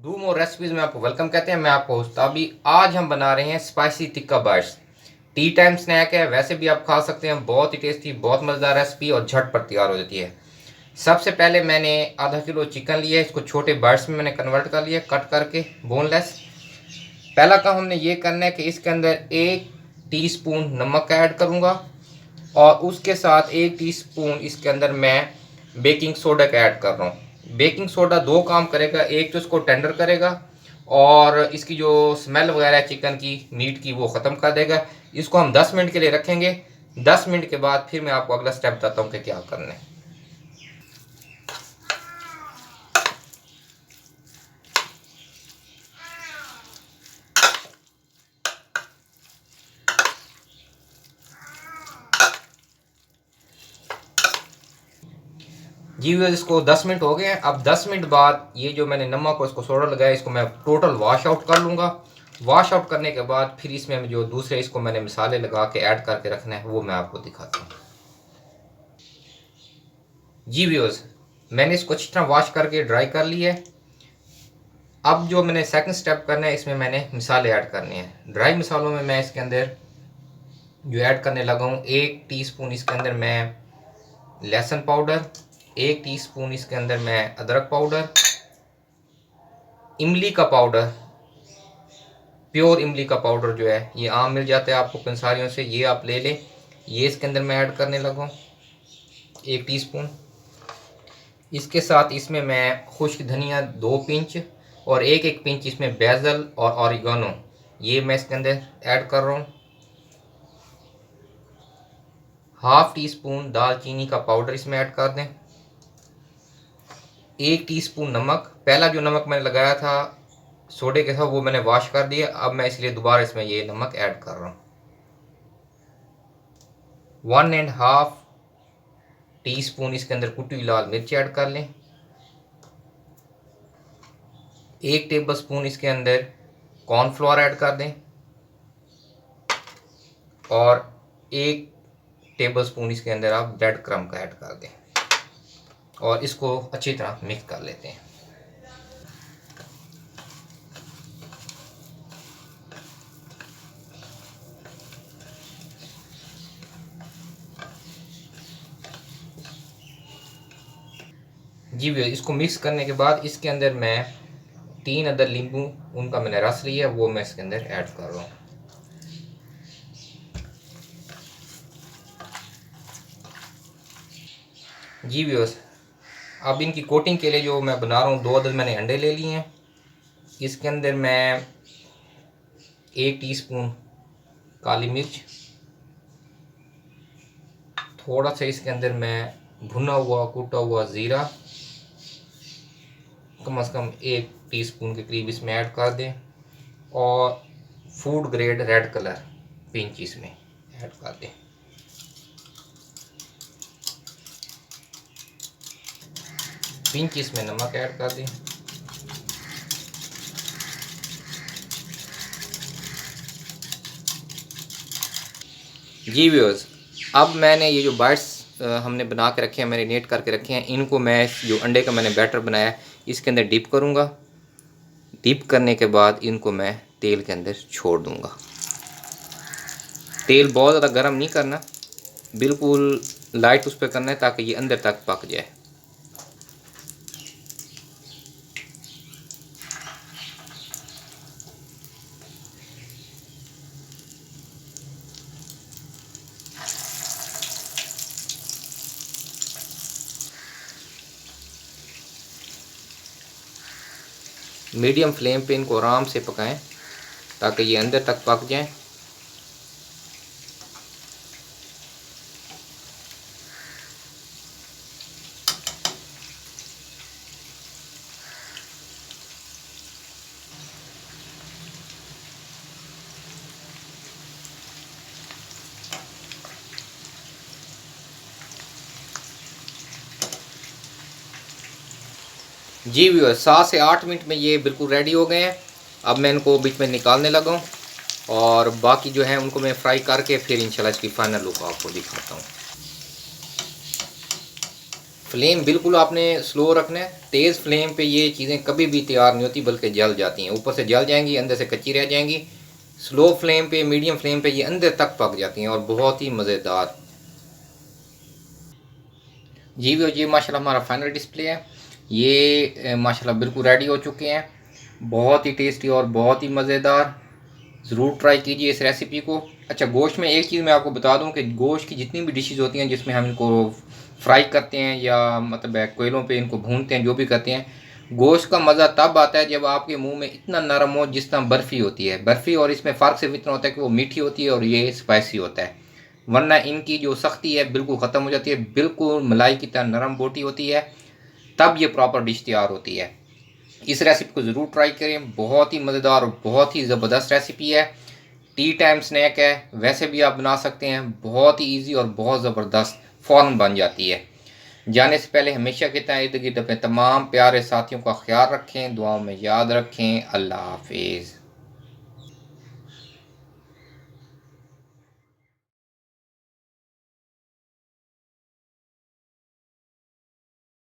Do more recipes में आपको welcome कहते हैं। मैं आपको होस्ट अभी आज हम बना रहे हैं spicy tikka bites. Tea time snack है, वैसे भी आप खा सकते हैं। बहुत ही टेस्टी, बहुत मज़ेदार रेसिपी और झटपट तैयार हो जाती है। सबसे पहले मैंने आधा किलो चिकन लिया है, इसको छोटे बाइट्स में मैंने कन्वर्ट कर लिया कट करके, बोनलेस। पहला काम हमने ये करना है कि इसके अंदर 1 टीस्पून नमक ऐड करूँगा और उसके साथ 1 टीस्पून इसके अंदर मैं बेकिंग सोडा का ऐड कर रहा हूँ। बेकिंग सोडा दो काम करेगा, एक तो इसको टेंडर करेगा और इसकी जो स्मेल वगैरह है चिकन की, मीट की, वो ख़त्म कर देगा। इसको हम 10 मिनट के लिए रखेंगे। 10 मिनट के बाद फिर मैं आपको अगला स्टेप बताता हूँ कि क्या करना है। जी व्यूअर्स, इसको 10 मिनट हो गए हैं। अब 10 मिनट बाद ये जो मैंने नमक और इसको सोडा लगाया, इसको मैं टोटल वॉश आउट कर लूँगा। वॉश आउट करने के बाद फिर इसमें जो दूसरे इसको मैंने मसाले लगा के ऐड करके रखना है, वो मैं आपको दिखाता हूँ। जी व्यूअर्स, मैंने इसको अच्छी तरह वॉश करके ड्राई कर लिया है। अब जो मैंने सेकंड स्टेप करना है, इसमें मैंने मसाले ऐड करने हैं। ड्राई मसालों में मैं इसके अंदर जो ऐड करने लगा हूँ, 1 टीस्पून इसके अंदर मैं लहसुन पाउडर, 1 टीस्पून इसके अंदर मैं अदरक पाउडर, इमली का पाउडर, प्योर इमली का पाउडर जो है ये आम मिल जाता है आपको पंसारियों से, ये आप ले लें। ये इसके अंदर मैं ऐड करने लगा हूँ 1 टीस्पून। इसके साथ इसमें मैं खुश्क धनिया 2 पिंच और एक पिंच इसमें बेसल और ऑरिगानो, ये मैं इसके अंदर ऐड कर रहा हूँ। हाफ टी स्पून दालचीनी का पाउडर इसमें ऐड कर दें। 1 टीस्पून नमक, पहला जो नमक मैंने लगाया था सोडे के साथ वो मैंने वॉश कर दिया, अब मैं इसलिए दोबारा इसमें ये नमक ऐड कर रहा हूँ। 1.5 टीस्पून इसके अंदर कुटी हुई लाल मिर्च ऐड कर लें। 1 टेबलस्पून इसके अंदर कॉर्नफ्लोर ऐड कर दें और 1 टेबलस्पून इसके अंदर आप ब्रेड क्रम्ब का ऐड कर दें और इसको अच्छी तरह मिक्स कर लेते हैं। जी भैया, इसको मिक्स करने के बाद इसके अंदर मैं 3 अदर नींबू, उनका मैंने रस लिया, वो मैं इसके अंदर ऐड कर रहा हूँ। जी व्यूअर्स, अब इनकी कोटिंग के लिए जो मैं बना रहा हूँ, 2 अदर मैंने अंडे ले लिए हैं। इसके अंदर मैं 1 टीस्पून काली मिर्च, थोड़ा सा इसके अंदर मैं भुना हुआ कुटा हुआ ज़ीरा, कम से कम 1 टीस्पून के करीब इसमें ऐड कर दें और food grade red colour pinch इसमें ऐड कर दें। पिंच इसमें नमक ऐड कर दें। जी व्यूअर्स, अब मैंने ये जो बाइट्स हमने बना के रखे हैं, मैरिनेट करके रखे हैं, इनको मैं जो अंडे का मैंने बैटर बनाया है इसके अंदर डिप करूँगा। डिप करने के बाद इनको मैं तेल के अंदर छोड़ दूँगा। तेल बहुत ज़्यादा गर्म नहीं करना, बिल्कुल लाइट उस पर करना है ताकि ये अंदर तक पक जाए। मीडियम फ्लेम पे इनको आराम से पकाएं ताकि ये अंदर तक पक जाएं। जी व्यूअर, 7 से 8 मिनट में ये बिल्कुल रेडी हो गए हैं। अब मैं इनको बीच में निकालने लगा हूँ और बाकी जो है उनको मैं फ्राई करके फिर इंशाल्लाह इसकी फाइनल लुक आपको दिखाता हूँ। फ्लेम बिल्कुल आपने स्लो रखना है। तेज़ फ्लेम पे ये चीज़ें कभी भी तैयार नहीं होती, बल्कि जल जाती हैं। ऊपर से जल जाएंगी, अंदर से कच्ची रह जाएंगी। स्लो फ्लेम पे, मीडियम फ्लेम पे ये अंदर तक पक जाती हैं और बहुत ही मज़ेदार। जी वो ये माशाल्लाह हमारा फाइनल डिस्प्ले है। ये माशाल्लाह बिल्कुल रेडी हो चुके हैं। बहुत ही टेस्टी और बहुत ही मज़ेदार। ज़रूर ट्राई कीजिए इस रेसिपी को। अच्छा, गोश्त में एक चीज़ मैं आपको बता दूं कि गोश्त की जितनी भी डिशेज़ होती हैं जिसमें हम इनको फ्राई करते हैं या मतलब कोयलों पे इनको भूनते हैं, जो भी करते हैं, गोश्त का मज़ा तब आता है जब आपके मुंह में इतना नरम हो जिस तरह बर्फ़ी होती है। बर्फ़ी और इसमें फ़र्क सिर्फ इतना होता है कि वो मीठी होती है और ये स्पाइसी होता है, वरना इनकी जो सख्ती है बिल्कुल ख़त्म हो जाती है। बिल्कुल मलाई की तरह नरम बोटी होती है, तब ये प्रॉपर डिश तैयार होती है। इस रेसिपी को ज़रूर ट्राई करें। बहुत ही मज़ेदार और बहुत ही ज़बरदस्त रेसिपी है। टी टाइम स्नैक है, वैसे भी आप बना सकते हैं। बहुत ही इजी और बहुत ज़बरदस्त फ़ौरन बन जाती है। जाने से पहले हमेशा की तरह इर्द गिर्द अपने तमाम प्यारे साथियों का ख्याल रखें, दुआओं में याद रखें। अल्लाह हाफिज़।